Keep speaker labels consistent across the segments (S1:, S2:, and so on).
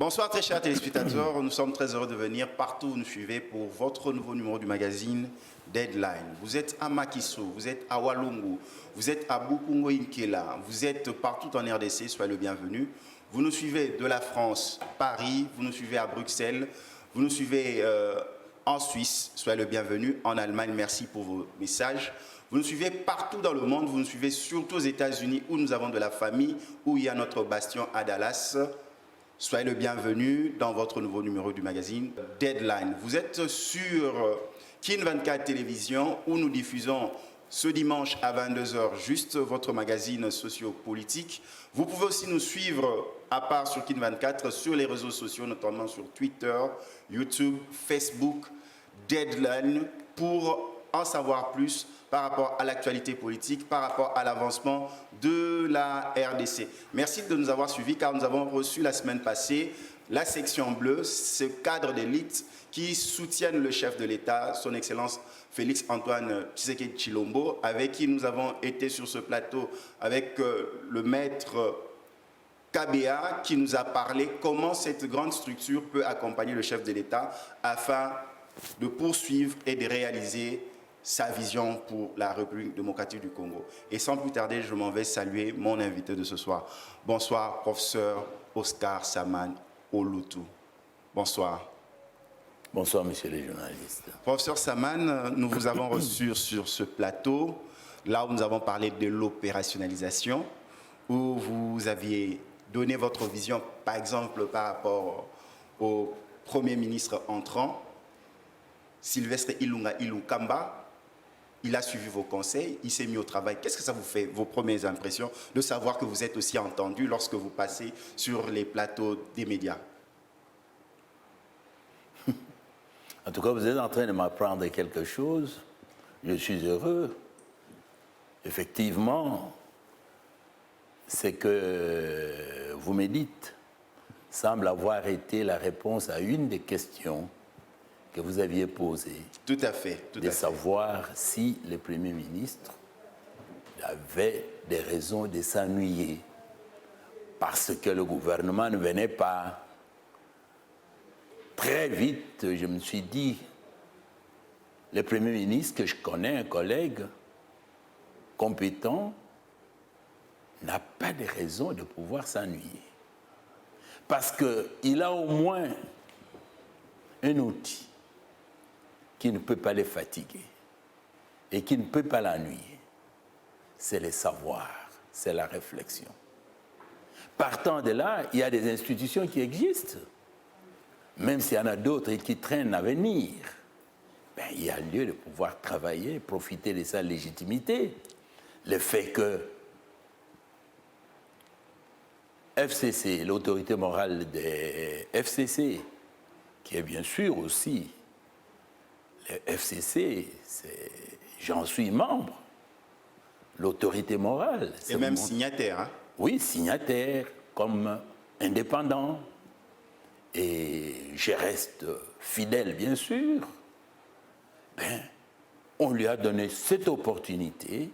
S1: Bonsoir très chers téléspectateurs, nous sommes très heureux de venir partout où vous nous suivez pour votre nouveau numéro du magazine Deadline. Vous êtes à Makiso, vous êtes à Walungu, vous êtes à Bukungo Inkela, vous êtes partout en RDC, soyez le bienvenu. Vous nous suivez de la France, Paris, vous nous suivez à Bruxelles, vous nous suivez en Suisse, soyez le bienvenu, en Allemagne, merci pour vos messages. Vous nous suivez partout dans le monde, vous nous suivez surtout aux États-Unis où nous avons de la famille, où il y a notre bastion à Dallas. Soyez le bienvenu dans votre nouveau numéro du magazine Deadline. Vous êtes sur Kin 24 Télévision où nous diffusons ce dimanche à 22h juste votre magazine socio-politique. Vous pouvez aussi nous suivre à part sur Kin 24 sur les réseaux sociaux, notamment sur Twitter, YouTube, Facebook, Deadline pour en savoir plus par rapport à l'actualité politique, par rapport à l'avancement de la RDC. Merci de nous avoir suivis car nous avons reçu la semaine passée la section bleue, ce cadre d'élite qui soutiennent le chef de l'État, son Excellence Félix Antoine Tshisekedi Tshilombo, avec qui nous avons été sur ce plateau avec le maître KBA qui nous a parlé comment cette grande structure peut accompagner le chef de l'État afin de poursuivre et de réaliser sa vision pour la République démocratique du Congo. Et sans plus tarder, je m'en vais saluer mon invité de ce soir. Bonsoir, professeur Oscar Saman Olutu. Bonsoir.
S2: Bonsoir, monsieur les journalistes.
S1: Professeur Saman, nous vous avons reçu sur ce plateau, là où nous avons parlé de l'opérationnalisation, où vous aviez donné votre vision, par exemple, par rapport au Premier ministre entrant, Sylvestre Ilunga Ilunkamba. Il a suivi vos conseils, il s'est mis au travail. Qu'est-ce que ça vous fait, vos premières impressions, de savoir que vous êtes aussi entendu lorsque vous passez sur les plateaux des médias?
S2: En tout cas, vous êtes en train de m'apprendre quelque chose. Je suis heureux. Effectivement, ce que vous me dites semble avoir été la réponse à une des questions que vous aviez posées.
S1: Tout à fait.
S2: De savoir si le Premier ministre avait des raisons de s'ennuyer parce que le gouvernement ne venait pas. Très vite, je me suis dit, le Premier ministre, que je connais, un collègue compétent, n'a pas de raison de pouvoir s'ennuyer. Parce qu'il a au moins un outil qui ne peut pas les fatiguer et qui ne peut pas l'ennuyer. C'est le savoir, c'est la réflexion. Partant de là, il y a des institutions qui existent. Même s'il y en a d'autres qui traînent à venir, il y a lieu de pouvoir travailler, profiter de sa légitimité. Le fait que FCC, l'autorité morale des FCC, qui est bien sûr aussi, le FCC, j'en suis membre, l'autorité morale.
S1: Et même signataire. Hein?
S2: Oui, signataire, comme indépendant. Et je reste fidèle, bien sûr. On lui a donné cette opportunité.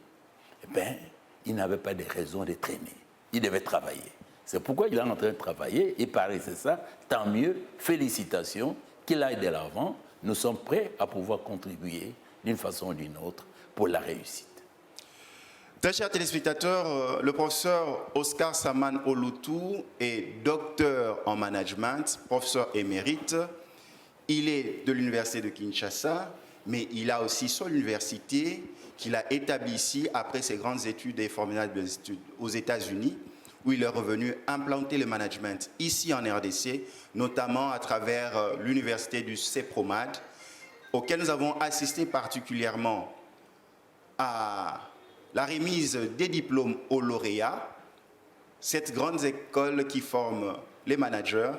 S2: Il n'avait pas de raison de traîner. Il devait travailler. C'est pourquoi il est en train de travailler. Et pareil, c'est ça. Tant mieux. Félicitations. Qu'il aille de l'avant. Nous sommes prêts à pouvoir contribuer d'une façon ou d'une autre pour la réussite.
S1: Très chers téléspectateurs, le professeur Oscar Saman Olutu est docteur en management, professeur émérite. Il est de l'université de Kinshasa, mais il a aussi son université qu'il a établie ici après ses grandes études et formidables études aux États-Unis, où il est revenu implanter le management ici en RDC, notamment à travers l'université du CEPROMAD, auquel nous avons assisté particulièrement à la remise des diplômes aux lauréats, cette grande école qui forme les managers,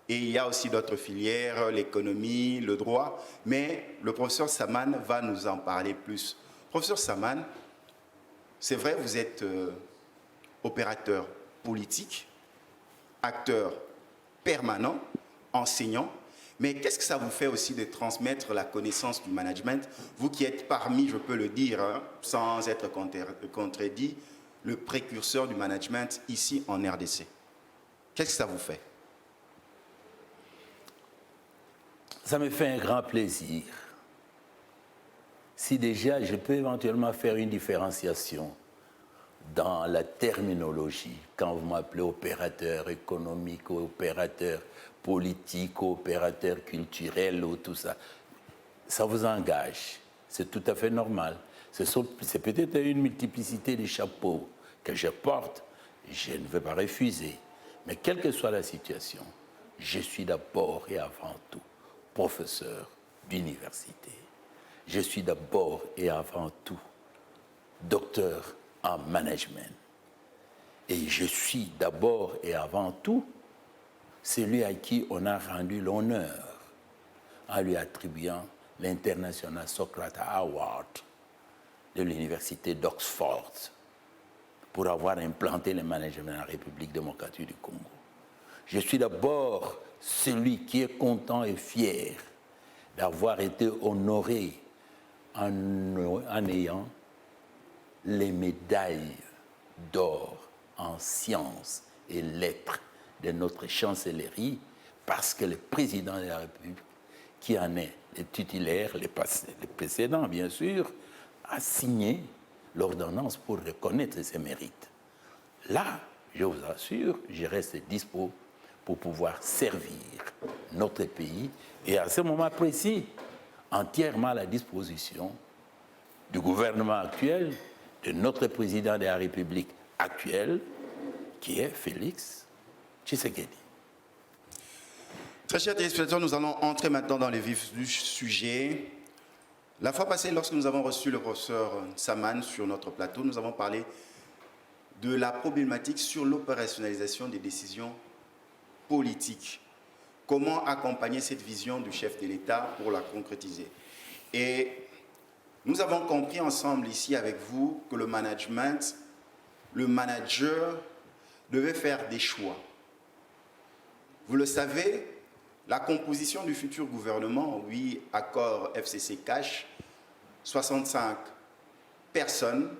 S1: et il y a aussi d'autres filières, l'économie, le droit, mais le professeur Saman va nous en parler plus. Professeur Saman, c'est vrai, vous êtes opérateur politique, acteur permanent, enseignant, mais qu'est-ce que ça vous fait aussi de transmettre la connaissance du management, vous qui êtes parmi, je peux le dire, sans être contredit, le précurseur du management ici en RDC? Qu'est-ce que ça vous fait?
S2: Ça me fait un grand plaisir. Si déjà je peux éventuellement faire une différenciation dans la terminologie, quand vous m'appelez opérateur économique, opérateur politique, opérateur culturel ou tout ça, ça vous engage. C'est tout à fait normal. C'est peut-être une multiplicité des chapeaux que je porte, je ne veux pas refuser. Mais quelle que soit la situation, je suis d'abord et avant tout professeur d'université. Je suis d'abord et avant tout docteur en management. Et je suis d'abord et avant tout celui à qui on a rendu l'honneur en lui attribuant l'International Socrates Award de l'Université d'Oxford pour avoir implanté le management en République démocratique du Congo. Je suis d'abord celui qui est content et fier d'avoir été honoré en ayant les médailles d'or en sciences et lettres de notre chancellerie, parce que le président de la République, qui en est le titulaire, le précédent bien sûr, a signé l'ordonnance pour reconnaître ses mérites. Là, je vous assure, je reste dispo pour pouvoir servir notre pays et à ce moment précis, entièrement à la disposition du gouvernement actuel, de notre président de la République actuelle, qui est Félix Tshisekedi.
S1: Très chers téléspectateurs, nous allons entrer maintenant dans le vif du sujet. La fois passée, lorsque nous avons reçu le professeur Saman sur notre plateau, nous avons parlé de la problématique sur l'opérationnalisation des décisions politiques. Comment accompagner cette vision du chef de l'État pour la concrétiser. Et nous avons compris ensemble ici avec vous que le management, le manager devait faire des choix. Vous le savez, la composition du futur gouvernement, oui, accord FCC cash, 65 personnes,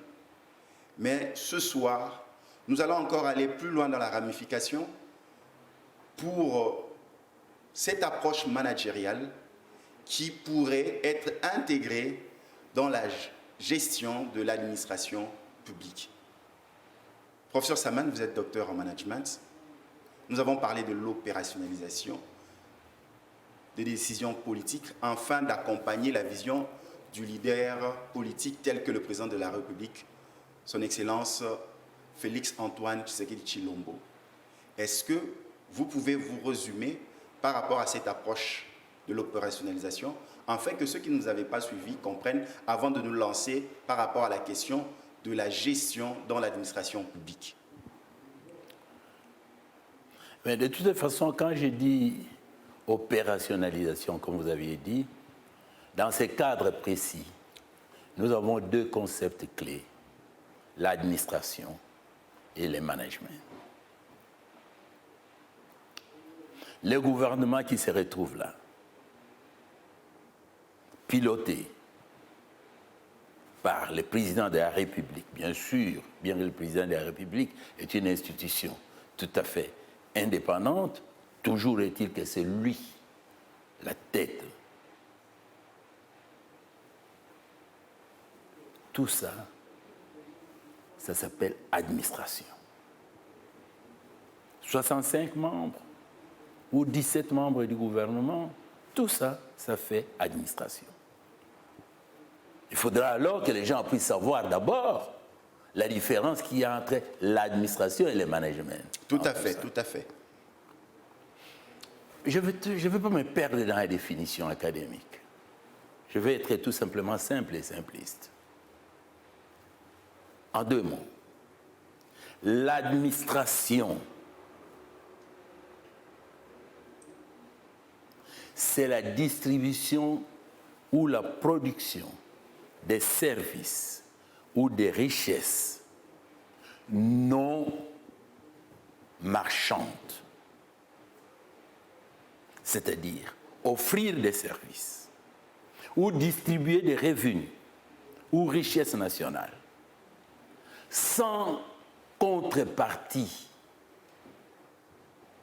S1: mais ce soir, nous allons encore aller plus loin dans la ramification pour cette approche managériale qui pourrait être intégrée dans la gestion de l'administration publique. Professeur Saman, vous êtes docteur en management. Nous avons parlé de l'opérationnalisation des décisions politiques afin d'accompagner la vision du leader politique tel que le président de la République, son Excellence Félix-Antoine Tshisekedi Tshilombo. Est-ce que vous pouvez vous résumer par rapport à cette approche de l'opérationnalisation, afin que ceux qui ne nous avaient pas suivis comprennent avant de nous lancer par rapport à la question de la gestion dans l'administration publique?
S2: Mais de toute façon, quand je dis opérationnalisation, comme vous aviez dit, dans ces cadres précis, nous avons deux concepts clés, l'administration et le management. Le gouvernement qui se retrouve là, piloté par le président de la République, bien sûr, bien que le président de la République est une institution tout à fait indépendante, toujours est-il que c'est lui, la tête. Tout ça, ça s'appelle administration. 65 membres ou 17 membres du gouvernement, tout ça, ça fait administration. Il faudra alors que les gens puissent savoir d'abord la différence qu'il y a entre l'administration et le management.
S1: Tout à fait, tout à fait.
S2: Je ne veux pas me perdre dans la définition académique. Je vais être tout simplement simple et simpliste. En deux mots, l'administration, c'est la distribution ou la production des services ou des richesses non marchandes. C'est-à-dire offrir des services ou distribuer des revenus ou richesses nationales sans contrepartie,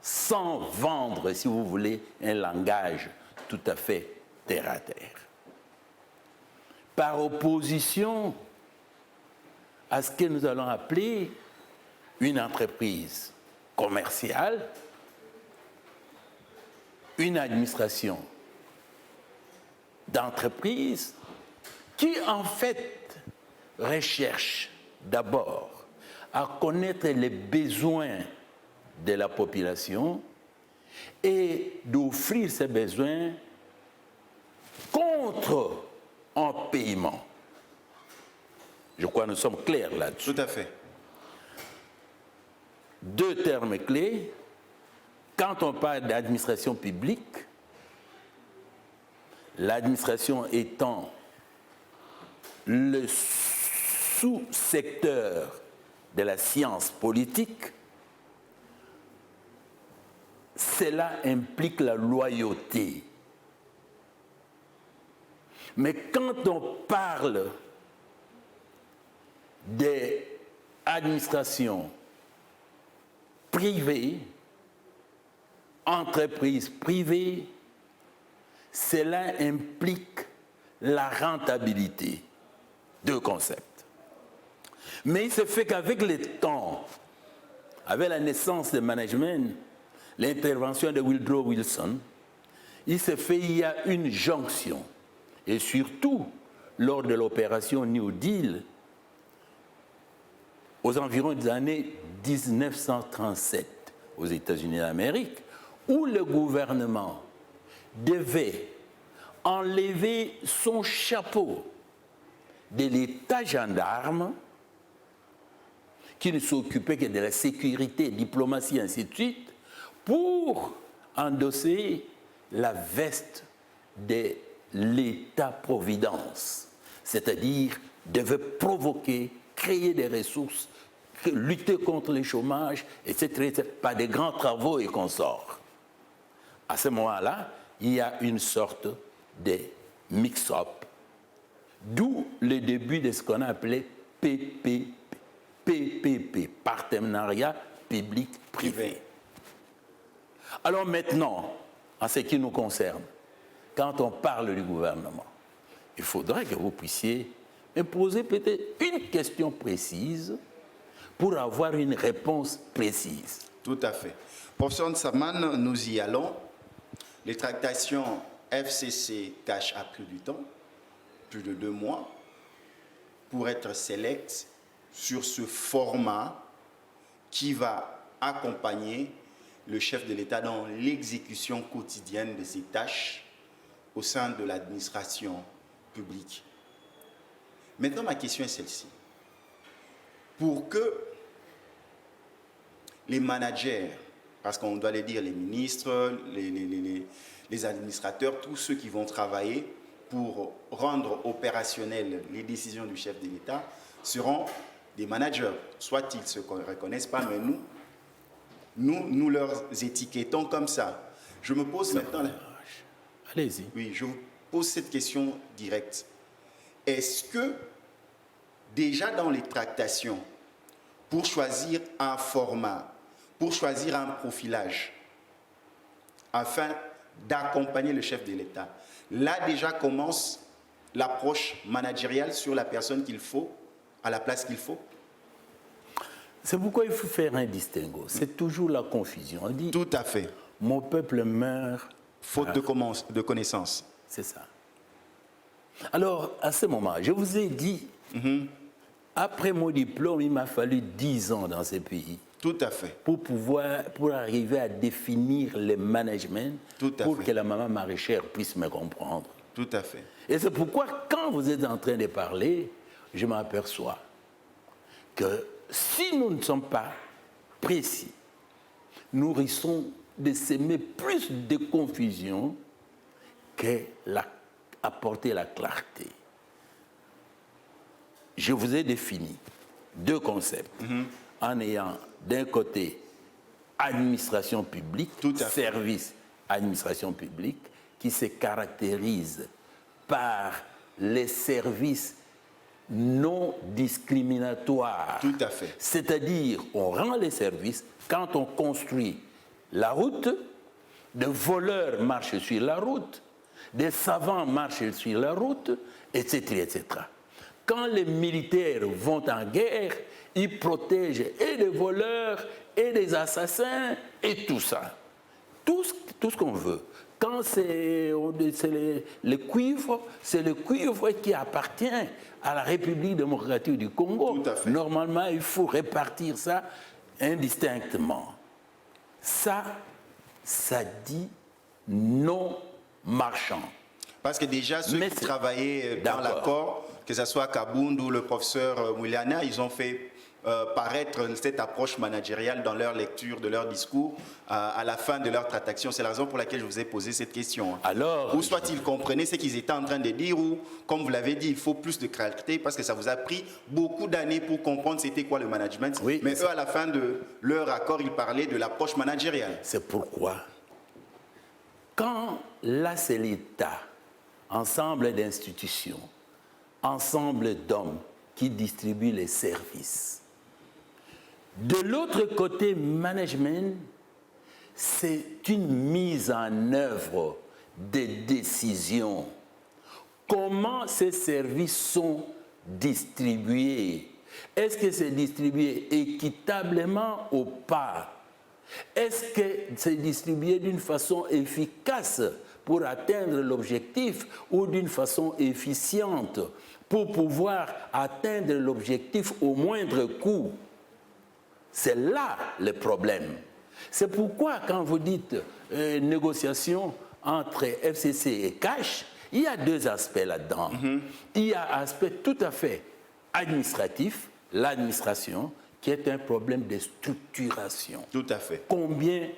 S2: sans vendre, si vous voulez, un langage tout à fait terre à terre. Par opposition à ce que nous allons appeler une entreprise commerciale, une administration d'entreprise qui en fait recherche d'abord à connaître les besoins de la population et d'offrir ces besoins contre un paiement. Je crois que nous sommes clairs là-dessus.
S1: Tout à fait.
S2: Deux termes clés. Quand on parle d'administration publique, l'administration étant le sous-secteur de la science politique, cela implique la loyauté. Mais quand on parle des administrations privées, entreprises privées, cela implique la rentabilité. Deux concepts. Mais il se fait qu'avec le temps, avec la naissance du management, l'intervention de Woodrow Wilson, il y a une jonction. Et surtout, lors de l'opération New Deal, aux environs des années 1937, aux États-Unis d'Amérique, où le gouvernement devait enlever son chapeau de l'État gendarme, qui ne s'occupait que de la sécurité, diplomatie, ainsi de suite, pour endosser la veste de l'État-providence, c'est-à-dire devait provoquer, créer des ressources, lutter contre le chômage, etc., par des grands travaux et consorts. À ce moment-là, il y a une sorte de mix-up, d'où le début de ce qu'on a appelé PPP, partenariat public-privé. Alors maintenant, en ce qui nous concerne, quand on parle du gouvernement, il faudrait que vous puissiez me poser peut-être une question précise pour avoir une réponse précise.
S1: Tout à fait. Professeur Nsaman, nous y allons. Les tractations FCC cachent à plus du temps, plus de 2 mois, pour être sélectes sur ce format qui va accompagner le chef de l'État dans l'exécution quotidienne de ses tâches au sein de l'administration publique. Maintenant, ma question est celle-ci. Pour que les managers, parce qu'on doit les dire, les ministres, les administrateurs, tous ceux qui vont travailler pour rendre opérationnelles les décisions du chef de l'État, seront des managers. Soit ils ne se reconnaissent pas, mais nous leur étiquetons comme ça. Je me pose maintenant...
S2: Allez-y.
S1: Oui, je vous pose cette question directe. Est-ce que, déjà dans les tractations, pour choisir un format, pour choisir un profilage, afin d'accompagner le chef de l'État, là déjà commence l'approche managériale sur la personne qu'il faut, à la place qu'il faut?
S2: C'est pourquoi il faut faire un distinguo. C'est toujours la confusion. On dit,
S1: tout à fait.
S2: Mon peuple meurt...
S1: Faute de connaissances.
S2: C'est ça. Alors, à ce moment, je vous ai dit, après mon diplôme, il m'a fallu 10 ans dans ce pays.
S1: Tout à fait.
S2: Pour arriver à définir le management, pour que la maman maraîchère puisse me comprendre.
S1: Tout à fait.
S2: Et c'est pourquoi, quand vous êtes en train de parler, je m'aperçois que si nous ne sommes pas précis, nous risquons de s'aimer plus de confusion qu'apporter la clarté. Je vous ai défini 2 concepts en ayant d'un côté administration publique, service administration publique, qui se caractérise par les services non discriminatoires.
S1: Tout à fait.
S2: C'est-à-dire, on rend les services quand on construit la route, de voleurs marchent sur la route, des savants marchent sur la route, etc., etc. Quand les militaires vont en guerre, ils protègent et les voleurs, et les assassins, et tout ça. Tout ce qu'on veut. Quand c'est le cuivre, c'est le cuivre qui appartient à la République démocratique du Congo.
S1: Tout à fait.
S2: Normalement, il faut répartir ça indistinctement. Ça dit non marchand.
S1: Parce que déjà, ceux qui travaillaient dans l'accord, que ce soit Kabound ou le professeur Mouliana, ils ont fait paraître cette approche managériale dans leur lecture de leur discours à la fin de leur tractation. C'est la raison pour laquelle je vous ai posé cette question.
S2: Alors,
S1: ou soit ils comprenaient ce qu'ils étaient en train de dire, ou comme vous l'avez dit, il faut plus de clarté parce que ça vous a pris beaucoup d'années pour comprendre c'était quoi le management.
S2: Oui,
S1: mais eux, à la fin de leur accord, ils parlaient de l'approche managériale.
S2: C'est pourquoi, quand là c'est l'État, ensemble d'institutions, ensemble d'hommes qui distribuent les services, de l'autre côté, management, c'est une mise en œuvre des décisions. Comment ces services sont distribués? Est-ce que c'est distribué équitablement ou pas? Est-ce que c'est distribué d'une façon efficace pour atteindre l'objectif ou d'une façon efficiente pour pouvoir atteindre l'objectif au moindre coût? C'est là le problème. C'est pourquoi quand vous dites négociation entre FCC et Cash, il y a deux aspects là-dedans. Il y a un aspect tout à fait administratif, l'administration, qui est un problème de structuration.
S1: Tout à fait.
S2: Combien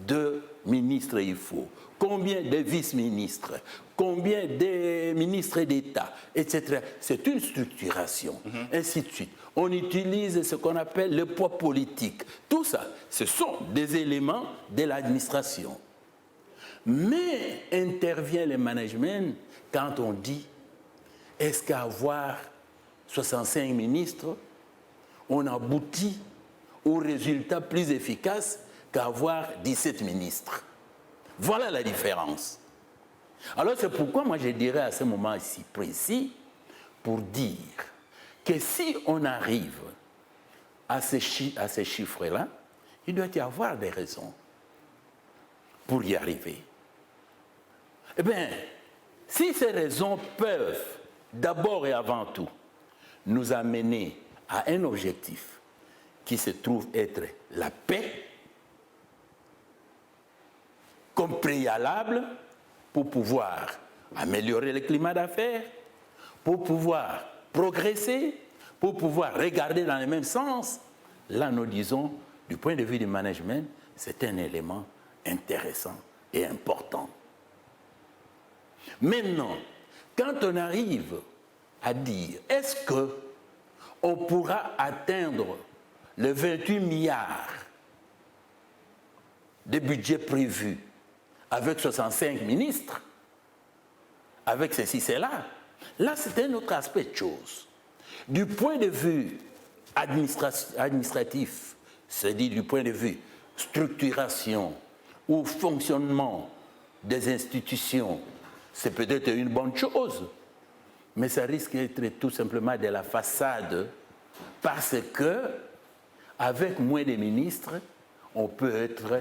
S2: de ministres il faut? Combien de vice-ministres? Combien de ministres d'État? Etc. C'est une structuration, ainsi de suite. On utilise ce qu'on appelle le poids politique. Tout ça, ce sont des éléments de l'administration. Mais intervient le management quand on dit est-ce qu'avoir 65 ministres, on aboutit au résultat plus efficace qu'avoir 17 ministres. Voilà la différence. Alors c'est pourquoi moi je dirais à ce moment ici précis pour dire que si on arrive à ces chiffres-là, il doit y avoir des raisons pour y arriver. Eh bien, si ces raisons peuvent d'abord et avant tout nous amener à un objectif qui se trouve être la paix, comme préalable pour pouvoir améliorer le climat d'affaires, pour pouvoir progresser, pour pouvoir regarder dans le même sens, là nous disons, du point de vue du management, c'est un élément intéressant et important. Maintenant, quand on arrive à dire, est-ce qu'on pourra atteindre les 28 milliards de budget prévu avec 65 ministres, avec ceci, cela, là c'est un autre aspect de choses. Du point de vue administratif, c'est-à-dire du point de vue structuration ou fonctionnement des institutions, c'est peut-être une bonne chose, mais ça risque d'être tout simplement de la façade parce que, avec moins de ministres, on peut être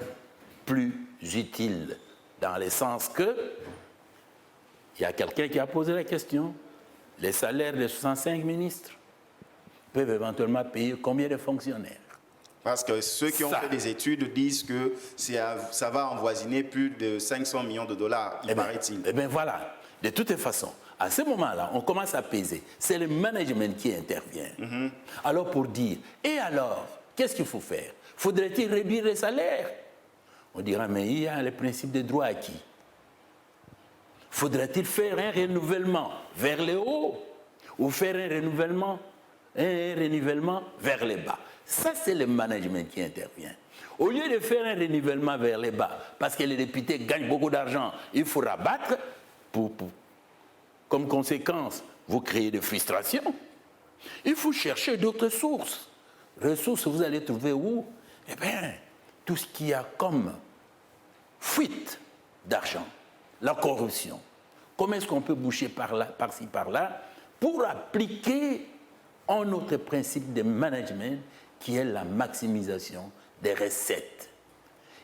S2: plus utile, dans le sens que, il y a quelqu'un qui a posé la question, les salaires des 65 ministres peuvent éventuellement payer combien de fonctionnaires?
S1: Parce que ceux qui ont fait des études disent que ça va avoisiner plus de 500 millions de dollars, il paraît-il.
S2: Eh bien voilà, de toute façon, à ce moment-là, on commence à peser. C'est le management qui intervient. Alors pour dire, et alors, qu'est-ce qu'il faut faire? Faudrait-il réduire les salaires? On dira, mais il y a le principe des droits acquis. Faudrait-il faire un renouvellement vers le haut ou faire un renouvellement vers le bas? Ça, c'est le management qui intervient. Au lieu de faire un renouvellement vers le bas, parce que les députés gagnent beaucoup d'argent, il faut rabattre, comme conséquence, vous créez de frustration. Il faut chercher d'autres sources. Ressources, vous allez trouver où? Eh bien, tout ce qu'il y a comme fuite d'argent, la corruption. comment est-ce qu'on peut boucher par-ci, par-là, pour appliquer un autre principe de management qui est la maximisation des recettes,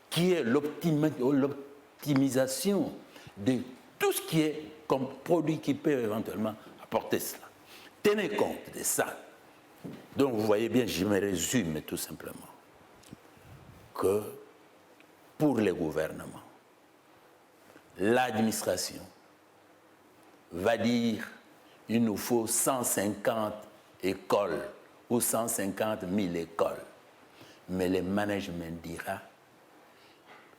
S2: qui est l'optimisation de tout ce qui est comme produit qui peut éventuellement apporter cela. Tenez compte de ça. Donc vous voyez bien, je me résume tout simplement, que pour les gouvernements, l'administration va dire il nous faut 150 écoles ou 150 000 écoles. Mais le management dira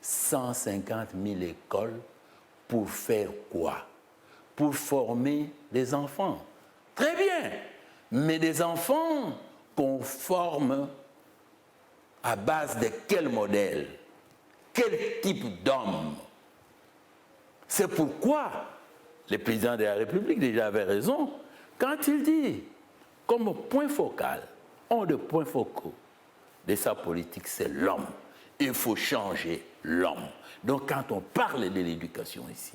S2: 150 000 écoles pour faire quoi? Pour former des enfants. Très bien, mais des enfants qu'on forme à base de quel modèle? Quel type d'homme? C'est pourquoi le président de la République déjà avait raison quand il dit, comme point focal, un des points focaux de sa politique, c'est l'homme. Il faut changer l'homme. Donc quand on parle de l'éducation ici,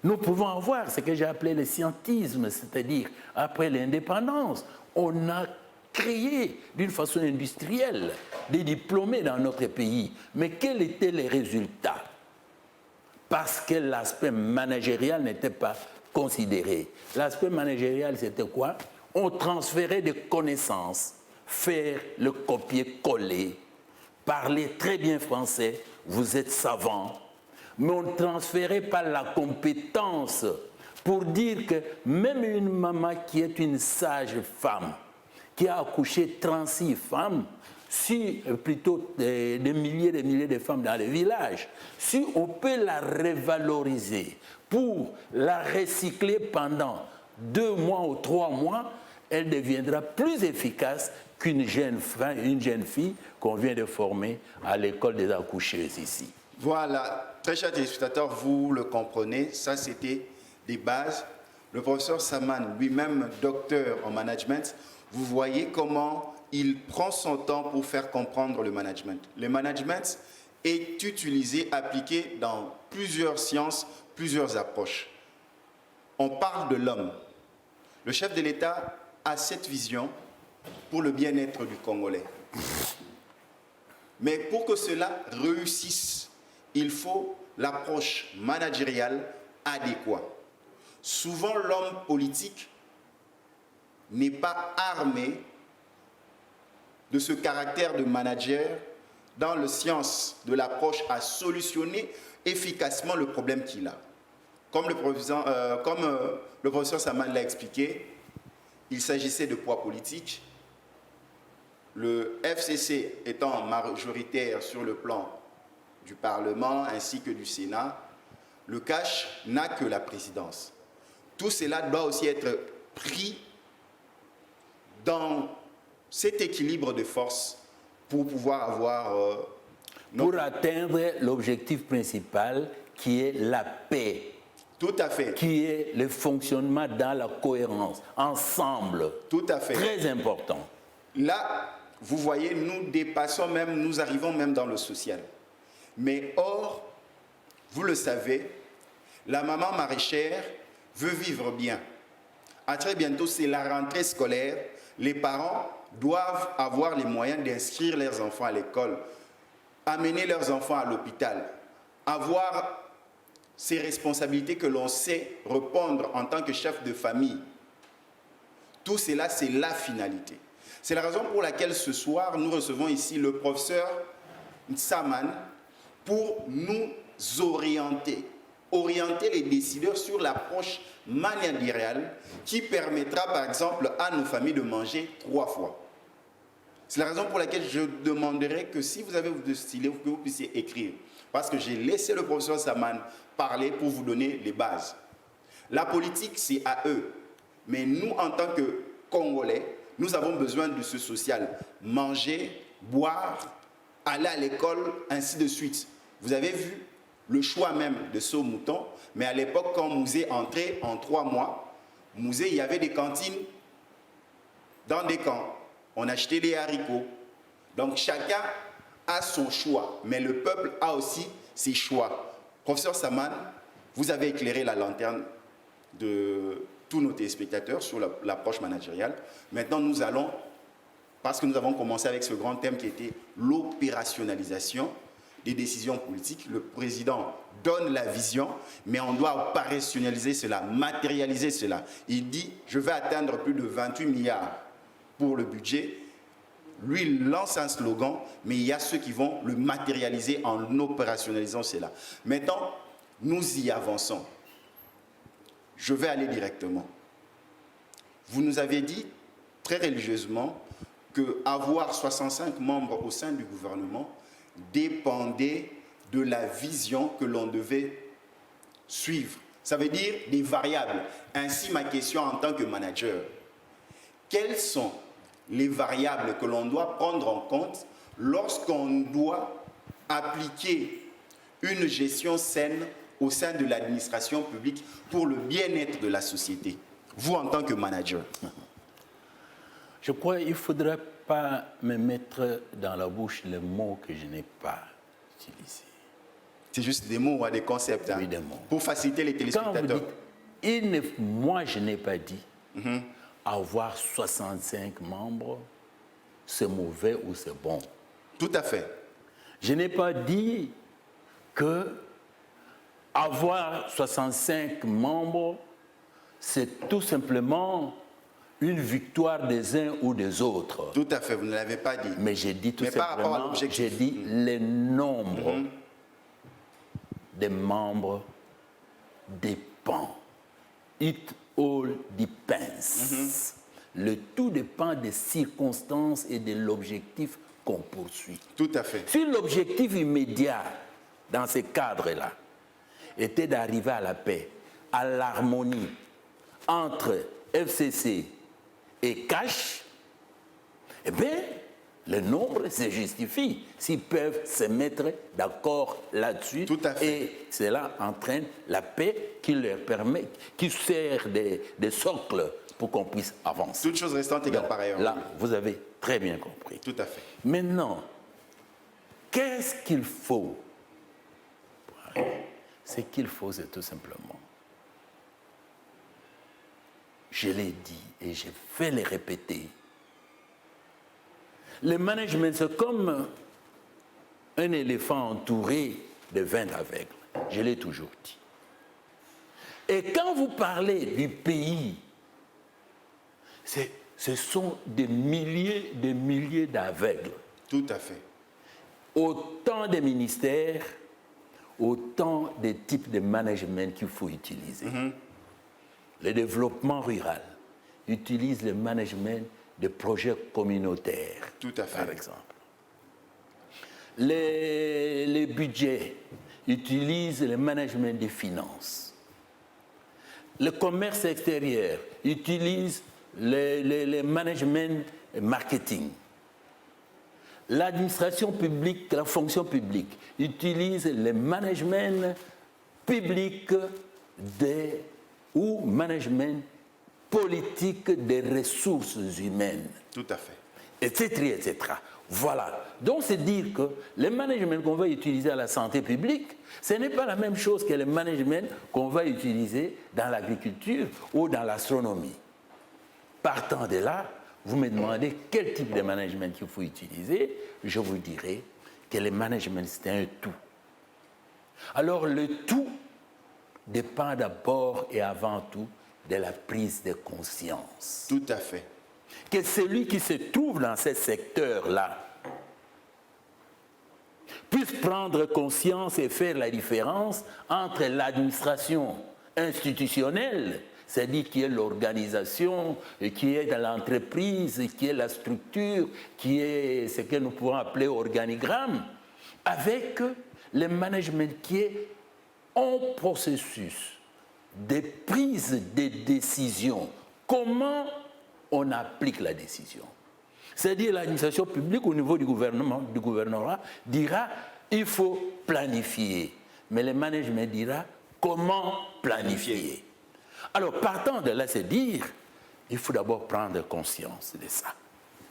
S2: nous pouvons avoir ce que j'ai appelé le scientisme, c'est-à-dire après l'indépendance, on a créé d'une façon industrielle des diplômés dans notre pays. Mais quels étaient les résultats? Parce que l'aspect managérial n'était pas considéré. L'aspect managérial, c'était quoi? On transférait des connaissances, faire le copier-coller, parler très bien français, vous êtes savant, mais on ne transférait pas la compétence pour dire que même une maman qui est une sage femme, qui a accouché 36 femmes, si plutôt des milliers de femmes dans les villages, si on peut la revaloriser pour la recycler pendant 2 mois ou 3 mois, elle deviendra plus efficace qu'une jeune fille qu'on vient de former à l'école des accoucheuses ici.
S1: Voilà, très chers téléspectateurs, vous le comprenez, ça c'était des bases. Le professeur Saman, lui-même docteur en management, vous voyez comment il prend son temps pour faire comprendre le management. Le management est utilisé, appliqué dans plusieurs sciences, plusieurs approches. On parle de l'homme. Le chef de l'État a cette vision pour le bien-être du Congolais. Mais pour que cela réussisse, il faut l'approche managériale adéquate. Souvent, l'homme politique n'est pas armé de ce caractère de manager dans le sens de l'approche à solutionner efficacement le problème qu'il a. Comme le professeur Saman l'a expliqué, il s'agissait de poids politique. Le FCC étant majoritaire sur le plan du Parlement ainsi que du Sénat, le cash n'a que la présidence. Tout cela doit aussi être pris dans cet équilibre de force pour pouvoir avoir...
S2: pour atteindre l'objectif principal qui est la paix.
S1: Tout à fait.
S2: Qui est le fonctionnement dans la cohérence, ensemble.
S1: Tout à fait.
S2: Très important.
S1: Là, vous voyez, nous arrivons même dans le social. Mais or, vous le savez, la maman maraîchère veut vivre bien. À très bientôt, c'est la rentrée scolaire. Les parents doivent avoir les moyens d'inscrire leurs enfants à l'école, amener leurs enfants à l'hôpital, avoir ces responsabilités que l'on sait répondre en tant que chef de famille. Tout cela, c'est la finalité. C'est la raison pour laquelle ce soir, nous recevons ici le professeur Saman pour nous orienter les décideurs sur l'approche managériale qui permettra, par exemple, à nos familles de manger 3 fois. C'est la raison pour laquelle je demanderai que si vous avez de stylet, que vous puissiez écrire. Parce que j'ai laissé le professeur Saman parler pour vous donner les bases. La politique, c'est à eux. Mais nous, en tant que Congolais, nous avons besoin de ce social. Manger, boire, aller à l'école, ainsi de suite. Vous avez vu le choix même de ce mouton. Mais à l'époque, quand Mouzé entrait en 3 mois, Mouzé, il y avait des cantines dans des camps. On achetait des haricots. Donc chacun a son choix. Mais le peuple a aussi ses choix. Professeur Saman, Vous avez éclairé la lanterne de tous nos téléspectateurs sur l'approche managériale. Maintenant, nous allons, parce que nous avons commencé avec ce grand thème qui était l'opérationnalisation des décisions politiques. Le président donne la vision, mais on doit opérationnaliser cela, matérialiser cela. Il dit, je vais atteindre plus de 28 milliards pour le budget. Lui, il lance un slogan, mais il y a ceux qui vont le matérialiser en opérationnalisant cela. Maintenant, nous y avançons. Je vais aller directement. Vous nous avez dit très religieusement qu'avoir 65 membres au sein du gouvernement dépendait de la vision que l'on devait suivre. Ça veut dire des variables. Ainsi, ma question en tant que manager, quelles sont les variables que l'on doit prendre en compte lorsqu'on doit appliquer une gestion saine au sein de l'administration publique pour le bien-être de la société, vous en tant que manager?
S2: Je crois qu'il ne faudrait pas me mettre dans la bouche les mots que je n'ai pas utilisés.
S1: C'est juste des mots ou des concepts, hein,
S2: oui, des mots.
S1: Pour faciliter les téléspectateurs.
S2: Quand vous dites, moi je n'ai pas dit avoir 65 membres, c'est mauvais ou c'est bon.
S1: Tout à fait.
S2: Je n'ai pas dit que avoir 65 membres, c'est tout simplement une victoire des uns ou des autres.
S1: Tout à fait, vous ne l'avez pas dit.
S2: Mais j'ai dit tout simplement, j'ai dit les nombres des membres dépend. It all depends. Le tout dépend des circonstances et de l'objectif qu'on poursuit.
S1: Tout à fait.
S2: Si l'objectif immédiat dans ces cadres-là était d'arriver à la paix, à l'harmonie entre FCC et CACH, eh bien, le nombre se justifie s'ils peuvent se mettre d'accord là-dessus.
S1: Tout à fait.
S2: Et cela entraîne la paix qui leur permet, qui sert de socle pour qu'on puisse avancer.
S1: Toutes choses restantes égales par ailleurs.
S2: Là, vous avez très bien compris.
S1: Tout à fait.
S2: Maintenant, qu'est-ce qu'il faut? Ce qu'il faut, c'est tout simplement, je l'ai dit et je vais le répéter, le management, c'est comme un éléphant entouré de 20 aveugles. Je l'ai toujours dit. Et quand vous parlez du pays, ce sont des milliers d'aveugles.
S1: Tout à fait.
S2: Autant de ministères, autant de types de management qu'il faut utiliser. Le développement rural utilise le management de projets communautaires,
S1: tout à fait,
S2: par exemple. Les budgets utilisent le management des finances. Le commerce extérieur utilise le management marketing. L'administration publique, la fonction publique utilise le management public ou management politique des ressources humaines.
S1: Tout à fait.
S2: Etc., etc. Voilà. Donc, c'est dire que le management qu'on va utiliser à la santé publique, ce n'est pas la même chose que le management qu'on va utiliser dans l'agriculture ou dans l'astronomie. Partant de là, vous me demandez quel type de management il faut utiliser, je vous dirai que le management, c'est un tout. Alors, le tout dépend d'abord et avant tout de la prise de conscience.
S1: Tout à fait.
S2: Que celui qui se trouve dans ce secteur-là puisse prendre conscience et faire la différence entre l'administration institutionnelle, c'est-à-dire qui est l'organisation, qui est dans l'entreprise, qui est la structure, qui est ce que nous pouvons appeler organigramme, avec le management qui est en processus de prise de décision. Comment on applique la décision? C'est-à-dire l'administration publique au niveau du gouvernorat dira il faut planifier. Mais le management dira comment planifier. Alors partant de là, c'est dire il faut d'abord prendre conscience de ça.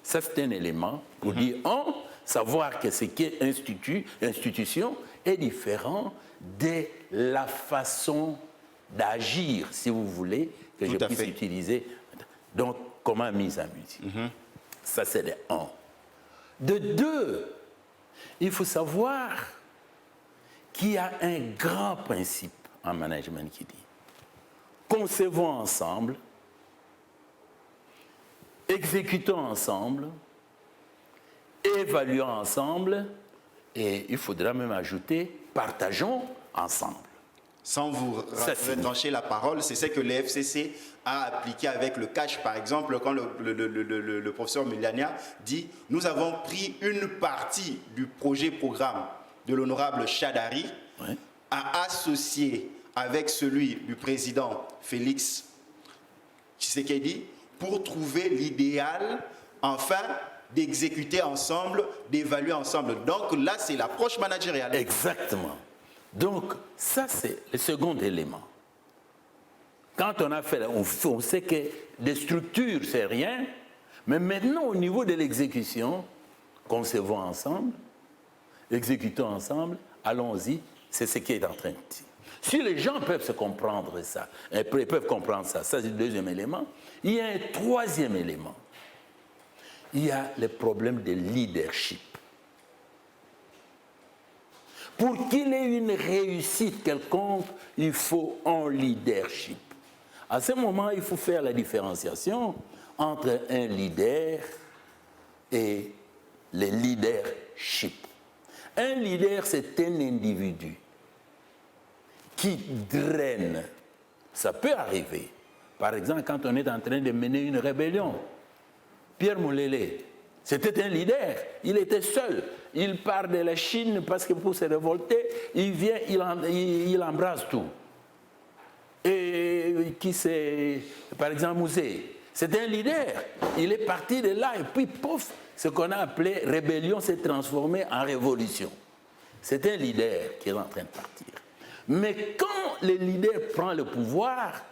S2: Ça, c'est un élément pour dire, savoir que ce qui est institution est différent de la façon d'agir, si vous voulez, que je puisse utiliser. Donc, comment mise en musique. Ça, c'est de 1. De 2, il faut savoir qu'il y a un grand principe en management qui dit concevons ensemble, exécutons ensemble, évaluons ensemble, et il faudra même ajouter partageons ensemble.
S1: Sans vous retrancher la parole, c'est ce que le FCC a appliqué avec le cash, par exemple, quand le professeur Milania dit « Nous avons pris une partie du projet-programme de l'honorable Chadari à associer avec celui du président Félix Tshisekedi pour trouver l'idéal, enfin, d'exécuter ensemble, d'évaluer ensemble. » Donc là, c'est l'approche managériale.
S2: Exactement. Donc, ça, c'est le second élément. Quand on a fait, on sait que des structures, c'est rien, mais maintenant, au niveau de l'exécution, concevons ensemble, exécutons ensemble, allons-y, c'est ce qui est en train de dire. Si les gens peuvent se comprendre ça, ils peuvent comprendre ça, ça c'est le deuxième élément. Il y a un troisième élément. Il y a le problème de leadership. Pour qu'il ait une réussite quelconque, il faut un leadership. À ce moment, il faut faire la différenciation entre un leader et le leadership. Un leader, c'est un individu qui draine. Ça peut arriver. Par exemple, quand on est en train de mener une rébellion, Pierre Moulélé, c'était un leader, il était seul. Il part de la Chine parce que pour se révolter, il vient, il embrasse tout. Et qui c'est, par exemple, Mouzé, c'était un leader. Il est parti de là et puis, pouf, ce qu'on a appelé rébellion s'est transformé en révolution. C'est un leader qui est en train de partir. Mais quand le leader prend le pouvoir,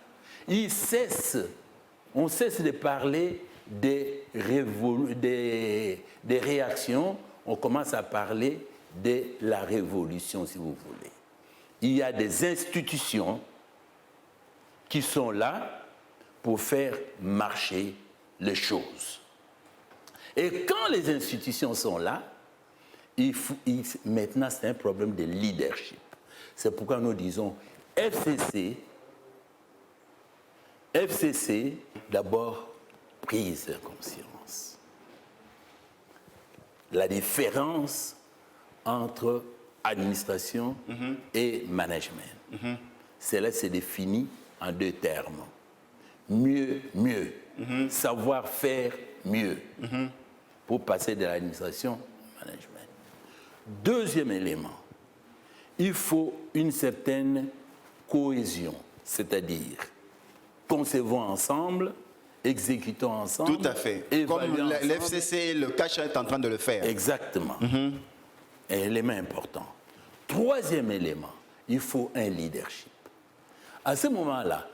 S2: on cesse de parler des réactions, on commence à parler de la révolution, si vous voulez. Il y a des institutions qui sont là pour faire marcher les choses. Et quand les institutions sont là, maintenant c'est un problème de leadership. C'est pourquoi nous disons FCC, d'abord, prise de conscience. La différence entre administration et management. Cela se définit en 2 termes. Mieux, mieux. Savoir faire mieux. Pour passer de l'administration au management. Deuxième élément, il faut une certaine cohésion, c'est-à-dire concevons ensemble, exécutons ensemble.
S1: Tout à fait. Comme l'FCC, le cash est en train de le faire.
S2: Exactement. Un élément important. Troisième élément, il faut un leadership. À ce moment-là,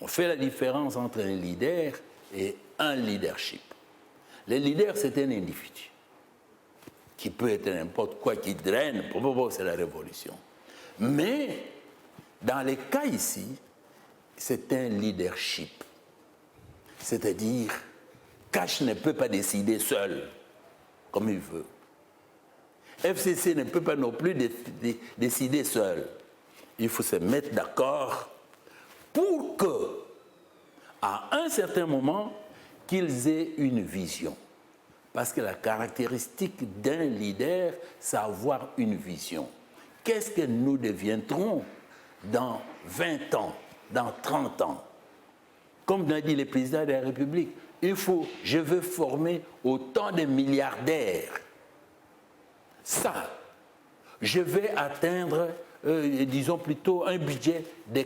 S2: on fait la différence entre un leader et un leadership. Le leader, c'est un individu qui peut être n'importe quoi, qui draine, c'est la révolution. Mais, dans les cas ici, c'est un leadership. C'est-à-dire, Cash ne peut pas décider seul, comme il veut. FCC ne peut pas non plus décider seul. Il faut se mettre d'accord pour que, à un certain moment, qu'ils aient une vision. Parce que la caractéristique d'un leader, c'est avoir une vision. Qu'est-ce que nous deviendrons dans 20 ans, dans 30 ans? Comme l'a dit le président de la République, je veux former autant de milliardaires. Ça, je vais atteindre, disons plutôt, un budget de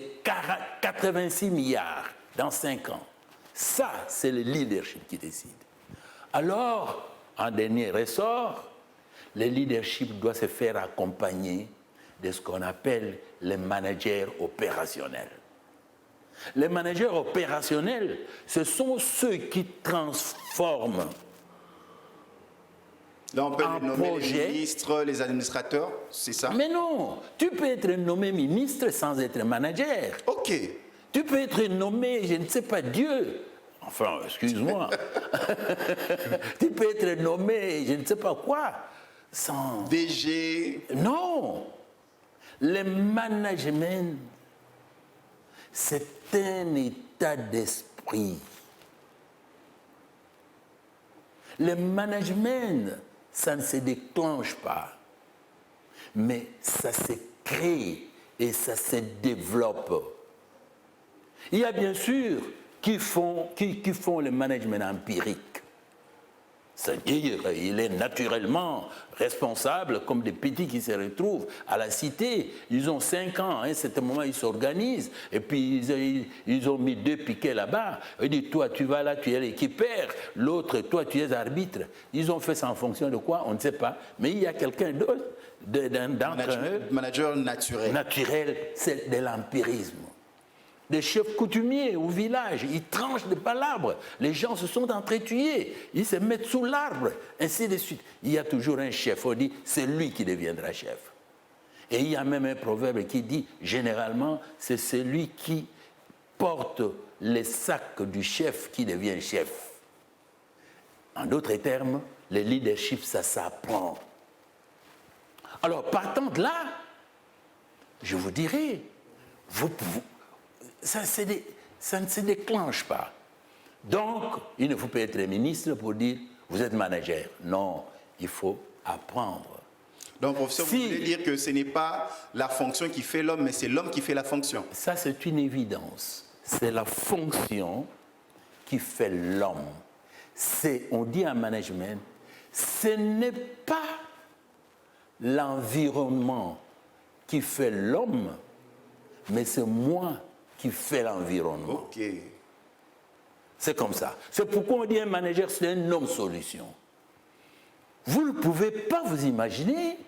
S2: 86 milliards dans 5 ans. Ça, c'est le leadership qui décide. Alors, en dernier ressort, le leadership doit se faire accompagner de ce qu'on appelle les managers opérationnels. Les managers opérationnels, ce sont ceux qui transforment
S1: Là, on peut
S2: un
S1: nommer
S2: projet.
S1: les ministres, les administrateurs, c'est ça?
S2: Mais non, tu peux être nommé ministre sans être manager.
S1: Ok.
S2: Tu peux être nommé, je ne sais pas, Dieu. Enfin, excuse-moi. Tu peux être nommé, je ne sais pas quoi, sans...
S1: DG.
S2: Non. Le management, c'est un état d'esprit. Le management, ça ne se déclenche pas, mais ça se crée et ça se développe. Il y a bien sûr qui font le management empirique. C'est-à-dire, il est naturellement responsable, comme des petits qui se retrouvent à la cité. Ils ont 5 ans, à un certain moment, ils s'organisent, et puis ils ont mis 2 piquets là-bas. Ils disent, toi, tu vas là, tu es l'équipeur, l'autre, toi, tu es arbitre. Ils ont fait ça en fonction de quoi, on ne sait pas. Mais il y a quelqu'un d'autre, d'entre eux,
S1: Manager naturel.
S2: naturel, c'est de l'empirisme. Des chefs coutumiers au village, ils tranchent des palabres, les gens se sont entretués, ils se mettent sous l'arbre, ainsi de suite. Il y a toujours un chef, on dit, c'est lui qui deviendra chef. Et il y a même un proverbe qui dit, généralement, c'est celui qui porte les sacs du chef qui devient chef. En d'autres termes, le leadership, ça s'apprend. Alors, partant de là, je vous dirais, ça ne se déclenche pas. Donc, il ne faut pas être ministre pour dire vous êtes manager. Non, il faut apprendre.
S1: Donc, professeur, vous voulez dire que ce n'est pas la fonction qui fait l'homme, mais c'est l'homme qui fait la fonction.
S2: Ça, c'est une évidence. C'est la fonction qui fait l'homme. On dit en management, ce n'est pas l'environnement qui fait l'homme, mais c'est moi qui fait l'environnement.
S1: Ok.
S2: C'est comme ça. C'est pourquoi on dit un manager, c'est un homme solution. Vous ne pouvez pas vous imaginer,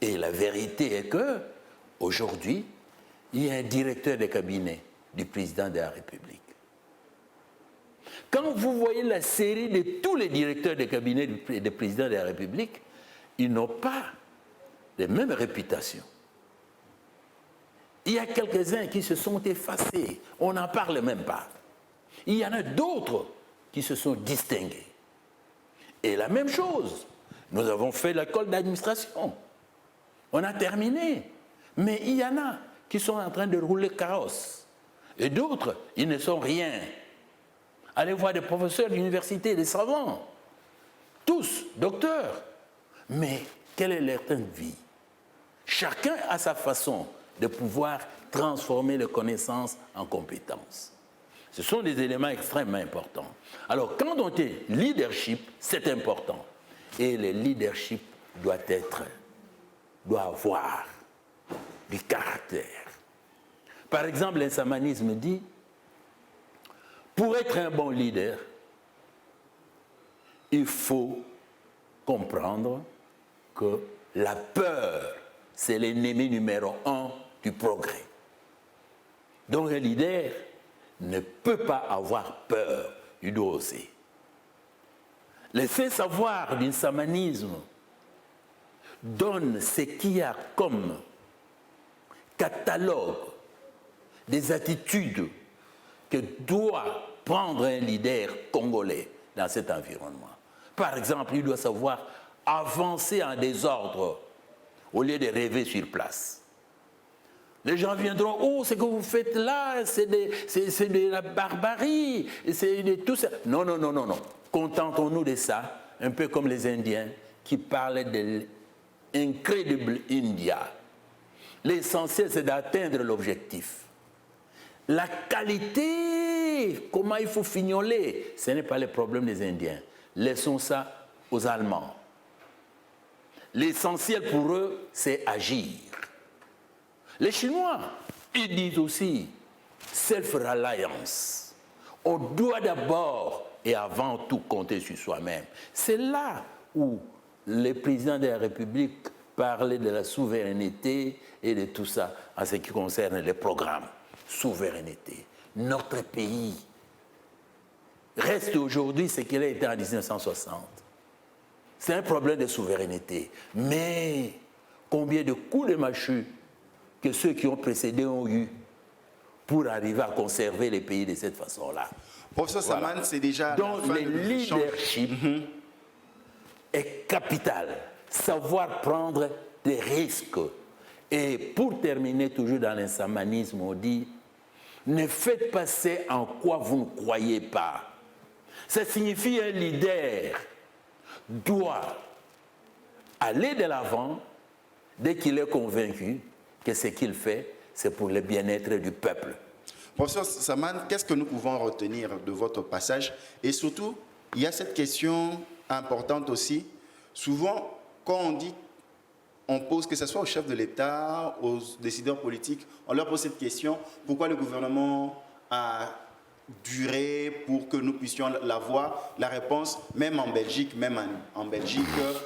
S2: et la vérité est que, aujourd'hui, il y a un directeur de cabinet du président de la République. Quand vous voyez la série de tous les directeurs de cabinet du président de la République, ils n'ont pas les mêmes réputations. Il y a quelques-uns qui se sont effacés, on n'en parle même pas. Il y en a d'autres qui se sont distingués. Et la même chose, nous avons fait l'école d'administration. On a terminé. Mais il y en a qui sont en train de rouler carrosse. Et d'autres, ils ne sont rien. Allez voir des professeurs d'université, des savants. Tous, docteurs. Mais quelle est leur train de vie? Chacun a sa façon de pouvoir transformer les connaissances en compétences. Ce sont des éléments extrêmement importants. Alors, quand on est leadership, c'est important. Et le leadership doit avoir du caractère. Par exemple, le samanisme dit, pour être un bon leader, il faut comprendre que la peur, c'est l'ennemi numéro 1 du progrès. Donc un leader ne peut pas avoir peur, il doit oser. Le fait savoir du samanisme donne ce qu'il y a comme catalogue des attitudes que doit prendre un leader congolais dans cet environnement. Par exemple, il doit savoir avancer en désordre au lieu de rêver sur place. Les gens viendront, oh, ce que vous faites là, c'est de la barbarie, c'est de tout ça. Non, non, non, non, non. Contentons-nous de ça, un peu comme les Indiens qui parlaient de l'Incredible India. L'essentiel, c'est d'atteindre l'objectif. La qualité, comment il faut fignoler, ce n'est pas le problème des Indiens. Laissons ça aux Allemands. L'essentiel pour eux, c'est agir. Les Chinois, ils disent aussi self-reliance. On doit d'abord et avant tout compter sur soi-même. C'est là où le président de la République parlait de la souveraineté et de tout ça en ce qui concerne les programmes. Souveraineté. Notre pays reste aujourd'hui ce qu'il a été en 1960. C'est un problème de souveraineté. Mais combien de coups de massue que ceux qui ont précédé ont eu pour arriver à conserver les pays de cette façon-là.
S1: Professeur Saman, c'est déjà...
S2: Donc le leadership est capital. Savoir prendre des risques. Et pour terminer toujours dans l'insamanisme, on dit, ne faites pas ce en quoi vous ne croyez pas. Ça signifie un leader doit aller de l'avant dès qu'il est convaincu que ce qu'il fait, c'est pour le bien-être du peuple.
S1: Professeur Saman, qu'est-ce que nous pouvons retenir de votre passage? Et surtout, il y a cette question importante aussi. Souvent, quand on dit, on pose, que ce soit au chef de l'État, aux décideurs politiques, on leur pose cette question, pourquoi le gouvernement a duré pour que nous puissions l'avoir? La réponse, même en Belgique,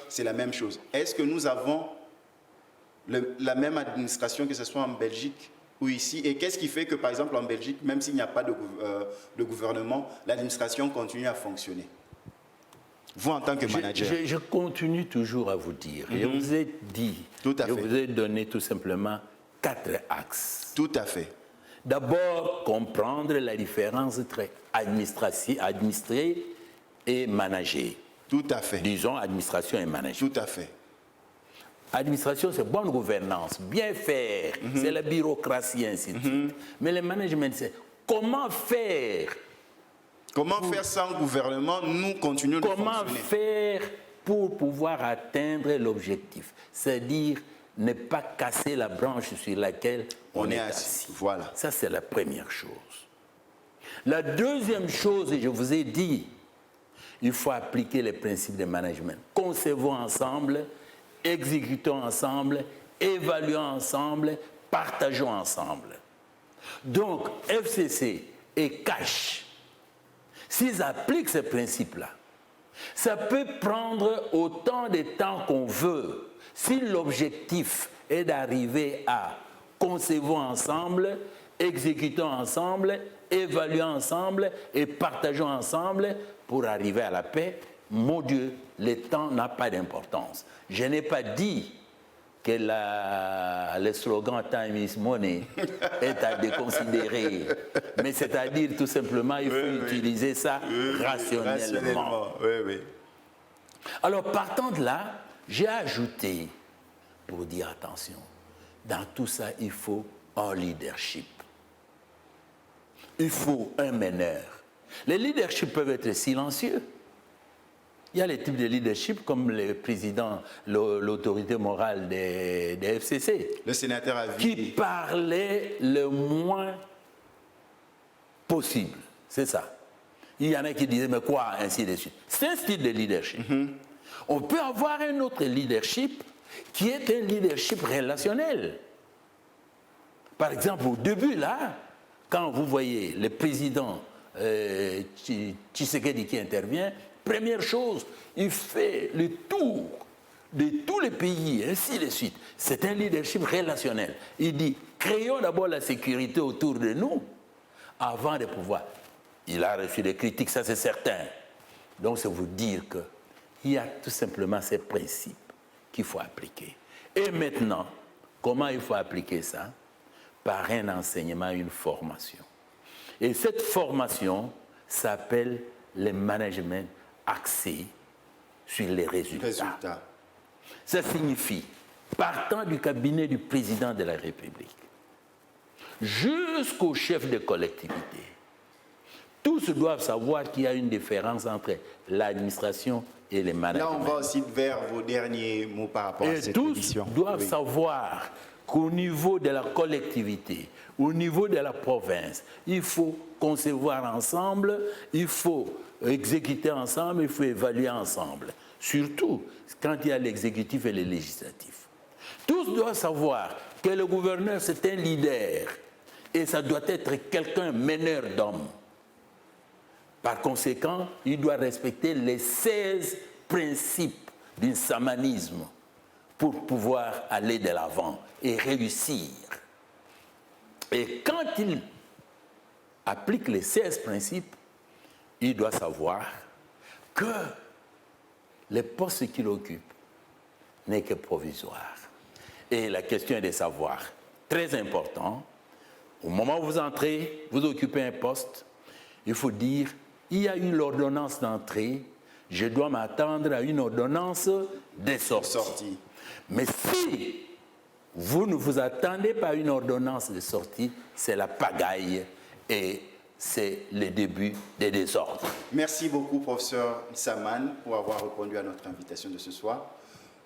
S1: c'est la même chose. Est-ce que nous avons la même administration, que ce soit en Belgique ou ici? Et qu'est-ce qui fait que, par exemple, en Belgique, même s'il n'y a pas de gouvernement, l'administration continue à fonctionner? Vous, en tant que manager.
S2: Je continue toujours à vous dire. Je vous ai dit, je vous ai donné tout simplement 4 axes.
S1: Tout à fait.
S2: D'abord, comprendre la différence entre administrer et manager.
S1: Tout à fait.
S2: Disons administration et management.
S1: Tout à fait.
S2: Administration, c'est bonne gouvernance, bien faire, c'est la bureaucratie, ainsi de suite. Mais le management, c'est comment faire.
S1: Comment faire sans gouvernement, nous continuons de fonctionner.
S2: Comment faire pour pouvoir atteindre l'objectif, c'est-à-dire ne pas casser la branche sur laquelle on est assis.
S1: Voilà.
S2: Ça, c'est la première chose. La deuxième chose, et je vous ai dit, il faut appliquer les principes de management. Concevons ensemble, exécutons ensemble, évaluons ensemble, partageons ensemble. Donc, FCC et CACH, s'ils appliquent ces principes-là, ça peut prendre autant de temps qu'on veut. Si l'objectif est d'arriver à concevons ensemble, exécutons ensemble, évaluons ensemble et partageons ensemble pour arriver à la paix, mon Dieu, le temps n'a pas d'importance. Je n'ai pas dit que le slogan « Time is money » est à déconsidérer. Mais c'est-à-dire tout simplement, il faut utiliser ça rationnellement.
S1: Oui.
S2: Alors partant de là, j'ai ajouté, pour dire attention, dans tout ça, il faut un leadership. Il faut un meneur. Les leaderships peuvent être silencieux. Il y a les types de leadership comme le président, l'autorité morale des FCC.
S1: Le sénateur a vu.
S2: Qui parlait le moins possible. C'est ça. Il y en a qui disaient, mais quoi, ainsi de suite. C'est un style de leadership. On peut avoir un autre leadership qui est un leadership relationnel. Par exemple, au début, là, quand vous voyez le président Tshisekedi qui intervient, première chose, il fait le tour de tous les pays, ainsi de suite. C'est un leadership relationnel. Il dit, créons d'abord la sécurité autour de nous avant de pouvoir. Il a reçu des critiques, ça c'est certain. Donc c'est vous dire qu'il y a tout simplement ces principes qu'il faut appliquer. Et maintenant, comment il faut appliquer ça? Par un enseignement, une formation. Et cette formation s'appelle le management axé sur les résultats. Ça signifie, partant du cabinet du président de la République jusqu'au chef de collectivité, tous doivent savoir qu'il y a une différence entre l'administration et le management.
S1: Là, on va aussi vers vos derniers mots par rapport à cette émission.
S2: Et tous doivent savoir qu'au niveau de la collectivité, au niveau de la province, il faut concevoir ensemble, il faut exécuter ensemble, il faut évaluer ensemble. Surtout quand il y a l'exécutif et le législatif. Tous doivent savoir que le gouverneur, c'est un leader et ça doit être quelqu'un meneur d'hommes. Par conséquent, il doit respecter les 16 principes du samanisme pour pouvoir aller de l'avant et réussir. Et quand il applique les 16 principes, il doit savoir que les postes qu'il occupe n'est que provisoire. Et la question est de savoir, très important, au moment où vous entrez, vous occupez un poste, il faut dire, il y a eu l'ordonnance d'entrée, je dois m'attendre à une ordonnance de sortie. Mais si vous ne vous attendez pas à une ordonnance de sortie, c'est la pagaille et c'est le début des désordres.
S1: Merci beaucoup, professeur Saman, pour avoir répondu à notre invitation de ce soir.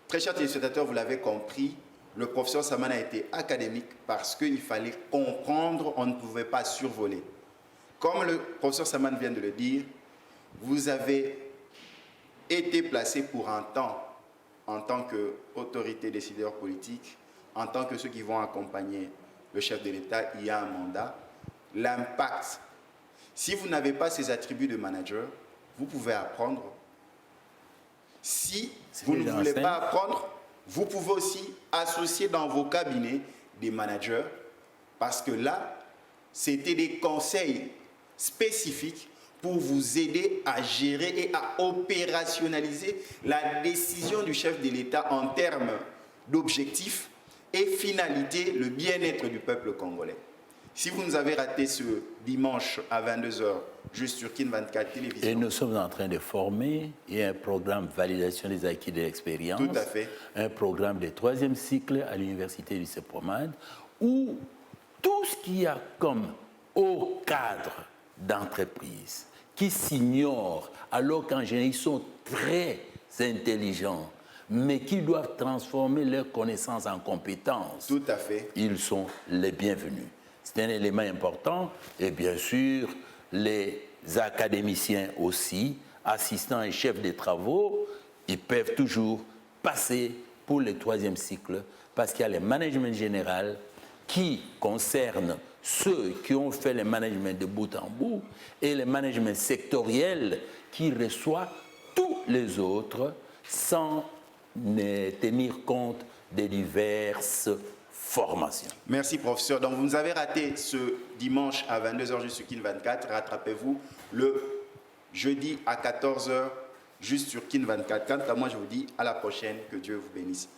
S1: Très chers téléspectateurs, vous l'avez compris, le professeur Saman a été académique parce qu'il fallait comprendre, on ne pouvait pas survoler. Comme le professeur Saman vient de le dire, vous avez été placé pour un temps en tant qu'autorité décideur politique, en tant que ceux qui vont accompagner le chef de l'État, il y a un mandat. L'impact, si vous n'avez pas ces attributs de manager, vous pouvez apprendre. Si vous ne voulez pas apprendre, vous pouvez aussi associer dans vos cabinets des managers, parce que là, c'était des conseils spécifiques pour vous aider à gérer et à opérationnaliser la décision du chef de l'État en termes d'objectifs et finalité, le bien-être du peuple congolais. Si vous nous avez raté ce dimanche à 22h, juste sur Kin 24 Télévision.
S2: Et nous sommes en train de former, il y a un programme validation des acquis de l'expérience.
S1: Tout à fait.
S2: Un programme de 3e cycle à l'université du CEPROMAD, où tout ce qu'il y a comme haut cadre d'entreprise qui s'ignorent, alors qu'en général, ils sont très intelligents, mais qui doivent transformer leurs connaissances en compétences.
S1: Tout à fait.
S2: Ils sont les bienvenus. C'est un élément important. Et bien sûr, les académiciens aussi, assistants et chefs des travaux, ils peuvent toujours passer pour le 3e cycle parce qu'il y a le management général qui concerne ceux qui ont fait le management de bout en bout et le management sectoriel qui reçoit tous les autres sans tenir compte des diverses formations.
S1: Merci, professeur. Donc, vous nous avez raté ce dimanche à 22h juste sur Kin 24. Rattrapez-vous le jeudi à 14h juste sur Kin 24. Quant à moi, je vous dis à la prochaine. Que Dieu vous bénisse.